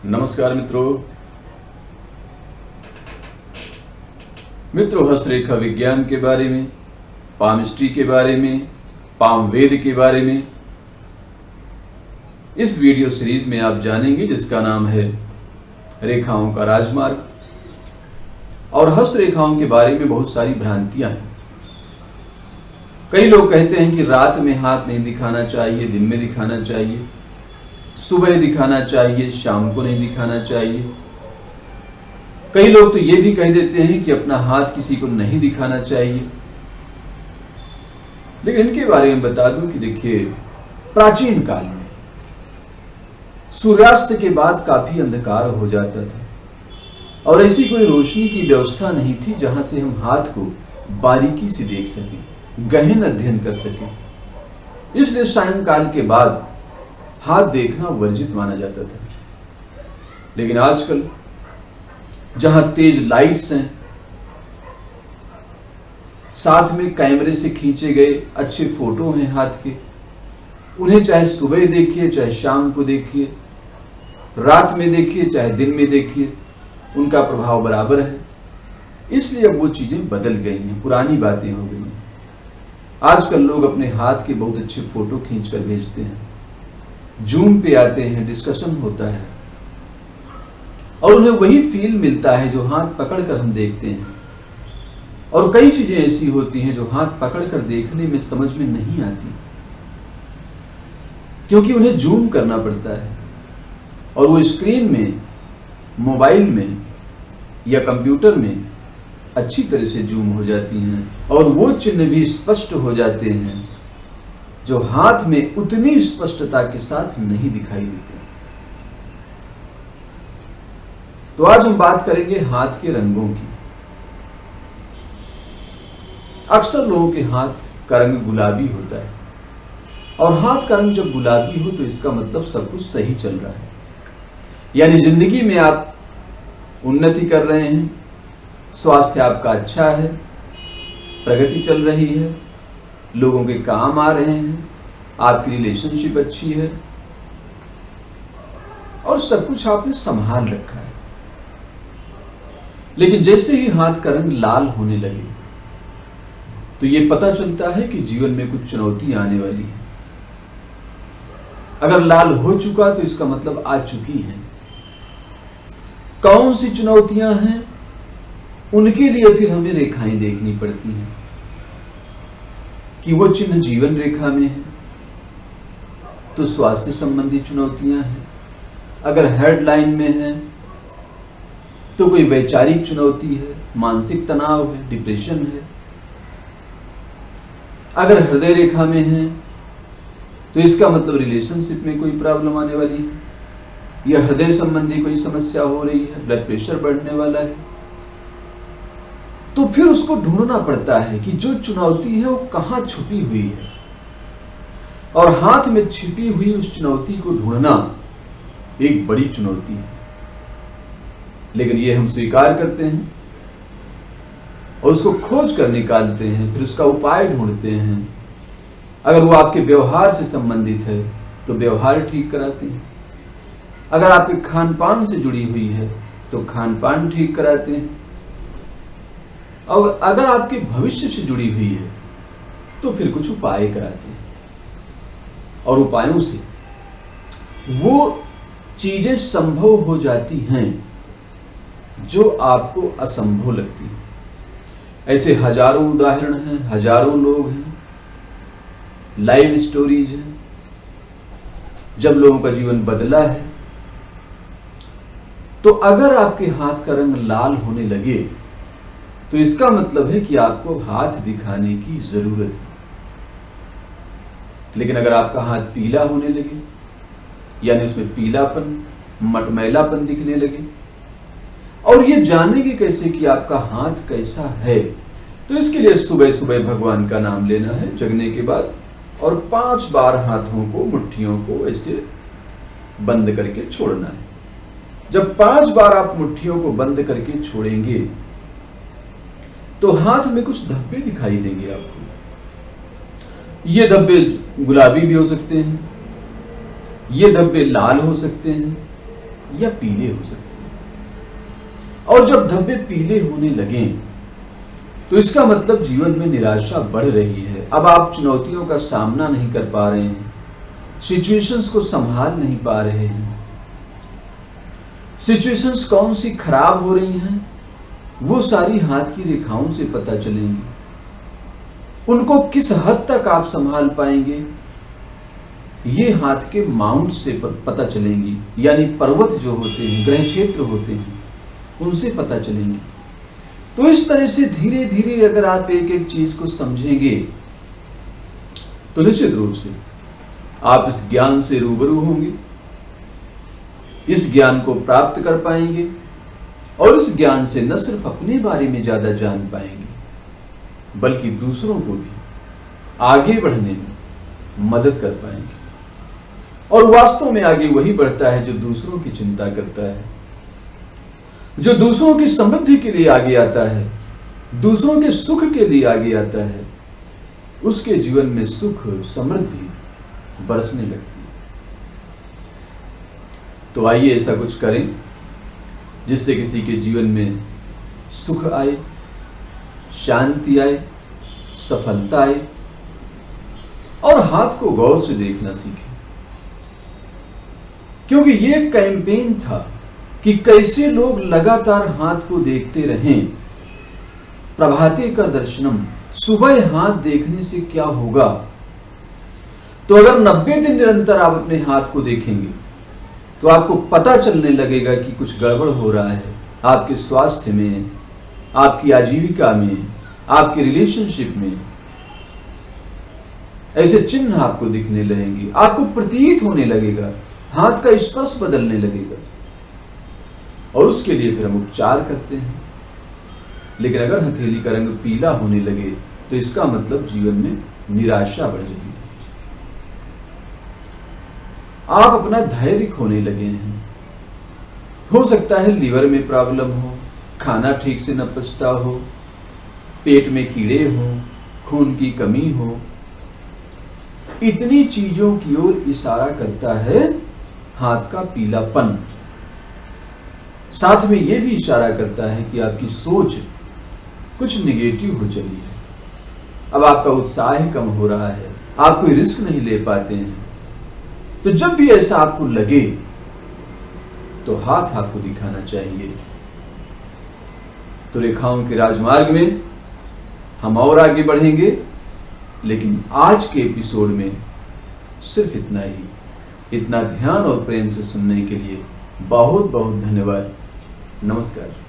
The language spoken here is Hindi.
नमस्कार मित्रों, हस्तरेखा विज्ञान के बारे में, पामिस्ट्री के बारे में, पामवेद के बारे में इस वीडियो सीरीज में आप जानेंगे, जिसका नाम है रेखाओं का राजमार्ग। और हस्तरेखाओं के बारे में बहुत सारी भ्रांतियां हैं। कई लोग कहते हैं कि रात में हाथ नहीं दिखाना चाहिए, दिन में दिखाना चाहिए, सुबह दिखाना चाहिए, शाम को नहीं दिखाना चाहिए। कई लोग तो ये भी कह देते हैं कि अपना हाथ किसी को नहीं दिखाना चाहिए। लेकिन इनके बारे में बता दूं कि देखिए, प्राचीन काल में सूर्यास्त के बाद काफी अंधकार हो जाता था और ऐसी कोई रोशनी की व्यवस्था नहीं थी जहां से हम हाथ को बारीकी से देख सकें, गहन अध्ययन कर सकें। इसलिए सायंकाल के बाद हाथ देखना वर्जित माना जाता था। लेकिन आजकल जहां तेज लाइट्स हैं, साथ में कैमरे से खींचे गए अच्छे फोटो हैं हाथ के, उन्हें चाहे सुबह देखिए, चाहे शाम को देखिए, रात में देखिए, चाहे दिन में देखिए, उनका प्रभाव बराबर है। इसलिए अब वो चीजें बदल गई हैं, पुरानी बातें हो गई हैं। आजकल लोग अपने हाथ के बहुत अच्छे फोटो खींचकर भेजते हैं, जूम पे आते हैं, डिस्कशन होता है और उन्हें वही फील मिलता है जो हाथ पकड़कर हम देखते हैं। और कई चीजें ऐसी होती हैं जो हाथ पकड़कर देखने में समझ में नहीं आती, क्योंकि उन्हें जूम करना पड़ता है और वो स्क्रीन में, मोबाइल में या कंप्यूटर में अच्छी तरह से जूम हो जाती हैं और वो चिन्ह भी स्पष्ट हो जाते हैं जो हाथ में उतनी स्पष्टता के साथ नहीं दिखाई देते। तो आज हम बात करेंगे हाथ के रंगों की। अक्सर लोगों के हाथ का रंग गुलाबी होता है और हाथ का रंग जब गुलाबी हो तो इसका मतलब सब कुछ सही चल रहा है, यानी जिंदगी में आप उन्नति कर रहे हैं, स्वास्थ्य आपका अच्छा है, प्रगति चल रही है, लोगों के काम आ रहे हैं, आपकी रिलेशनशिप अच्छी है और सब कुछ आपने संभाल रखा है। लेकिन जैसे ही हाथ का रंग लाल होने लगे तो ये पता चलता है कि जीवन में कुछ चुनौतियां आने वाली हैं। अगर लाल हो चुका तो इसका मतलब आ चुकी है। कौन सी चुनौतियां हैं, उनके लिए फिर हमें रेखाएं देखनी पड़ती हैं कि वो चिन्ह जीवन रेखा में है तो स्वास्थ्य संबंधी चुनौतियां हैं, अगर हेडलाइन में है तो कोई वैचारिक चुनौती है, मानसिक तनाव है, डिप्रेशन है। अगर हृदय रेखा में है तो इसका मतलब रिलेशनशिप में कोई प्रॉब्लम आने वाली है या हृदय संबंधी कोई समस्या हो रही है, ब्लड प्रेशर बढ़ने वाला है। तो फिर उसको ढूंढना पड़ता है कि जो चुनौती है वो कहां छुपी हुई है, और हाथ में छिपी हुई उस चुनौती को ढूंढना एक बड़ी चुनौती है। लेकिन ये हम स्वीकार करते हैं और उसको खोज कर निकालते हैं, फिर उसका उपाय ढूंढते हैं। अगर वो आपके व्यवहार से संबंधित है तो व्यवहार ठीक कराते हैं, अगर आपके खान पान से जुड़ी हुई है तो खान पान ठीक कराते हैं, और अगर आपके भविष्य से जुड़ी हुई है तो फिर कुछ उपाय कराते हैं। और उपायों से वो चीजें संभव हो जाती हैं जो आपको असंभव लगती हैं। ऐसे हजारों उदाहरण हैं, हजारों लोग हैं, लाइव स्टोरीज हैं जब लोगों का जीवन बदला है। तो अगर आपके हाथ का रंग लाल होने लगे तो इसका मतलब है कि आपको हाथ दिखाने की जरूरत है। लेकिन अगर आपका हाथ पीला होने लगे, यानी उसमें पीलापन, मटमैलापन दिखने लगे, और ये जानेंगे कैसे कि आपका हाथ कैसा है, तो इसके लिए सुबह सुबह भगवान का नाम लेना है जगने के बाद, और 5 बार हाथों को, मुट्ठियों को ऐसे बंद करके छोड़ना है। जब 5 बार आप मुट्ठियों को बंद करके छोड़ेंगे तो हाथ में कुछ धब्बे दिखाई देंगे आपको। ये धब्बे गुलाबी भी हो सकते हैं, ये धब्बे लाल हो सकते हैं, या पीले हो सकते हैं। और जब धब्बे पीले होने लगे तो इसका मतलब जीवन में निराशा बढ़ रही है। अब आप चुनौतियों का सामना नहीं कर पा रहे हैं, सिचुएशंस को संभाल नहीं पा रहे हैं। सिचुएशंस कौन सी खराब हो रही हैं वो सारी हाथ की रेखाओं से पता चलेंगी। उनको किस हद तक आप संभाल पाएंगे ये हाथ के माउंट से पता चलेंगी, यानी पर्वत जो होते हैं, ग्रह क्षेत्र होते हैं, उनसे पता चलेंगी। तो इस तरह से धीरे धीरे अगर आप एक एक चीज को समझेंगे तो निश्चित रूप से आप इस ज्ञान से रूबरू होंगे, इस ज्ञान को प्राप्त कर पाएंगे और इस ज्ञान से न सिर्फ अपने बारे में ज्यादा जान पाएंगे बल्कि दूसरों को भी आगे बढ़ने में मदद कर पाएंगे। और वास्तव में आगे वही बढ़ता है जो दूसरों की चिंता करता है, जो दूसरों की समृद्धि के लिए आगे आता है, दूसरों के सुख के लिए आगे आता है, उसके जीवन में सुख समृद्धि बरसने लगती है। तो आइए ऐसा कुछ करें जिससे किसी के जीवन में सुख आए, शांति आए, सफलता आए और हाथ को गौर से देखना सीखें। क्योंकि ये कैंपेन था कि कैसे लोग लगातार हाथ को देखते रहें। प्रभाते का दर्शनम, सुबह हाथ देखने से क्या होगा। तो अगर 90 दिन निरंतर आप अपने हाथ को देखेंगे तो आपको पता चलने लगेगा कि कुछ गड़बड़ हो रहा है आपके स्वास्थ्य में, आपकी आजीविका में, आपके रिलेशनशिप में। ऐसे चिन्ह आपको दिखने लगेंगे, आपको प्रतीत होने लगेगा, हाथ का स्पर्श बदलने लगेगा और उसके लिए फिर हम उपचार करते हैं। लेकिन अगर हथेली का रंग पीला होने लगे तो इसका मतलब जीवन में निराशा बढ़ रही है, आप अपना धैर्य खोने लगे हैं। हो सकता है लीवर में प्रॉब्लम हो, खाना ठीक से न पचता हो, पेट में कीड़े हो, खून की कमी हो। इतनी चीजों की ओर इशारा करता है हाथ का पीलापन। साथ में यह भी इशारा करता है कि आपकी सोच कुछ निगेटिव हो चली है। अब आपका उत्साह कम हो रहा है, आप कोई रिस्क नहीं ले पाते हैं। तो जब भी ऐसा आपको लगे तो हाथ आपको दिखाना चाहिए। तो रेखाओं के राजमार्ग में हम और आगे बढ़ेंगे, लेकिन आज के एपिसोड में सिर्फ इतना ही। इतना ध्यान और प्रेम से सुनने के लिए बहुत बहुत धन्यवाद। नमस्कार।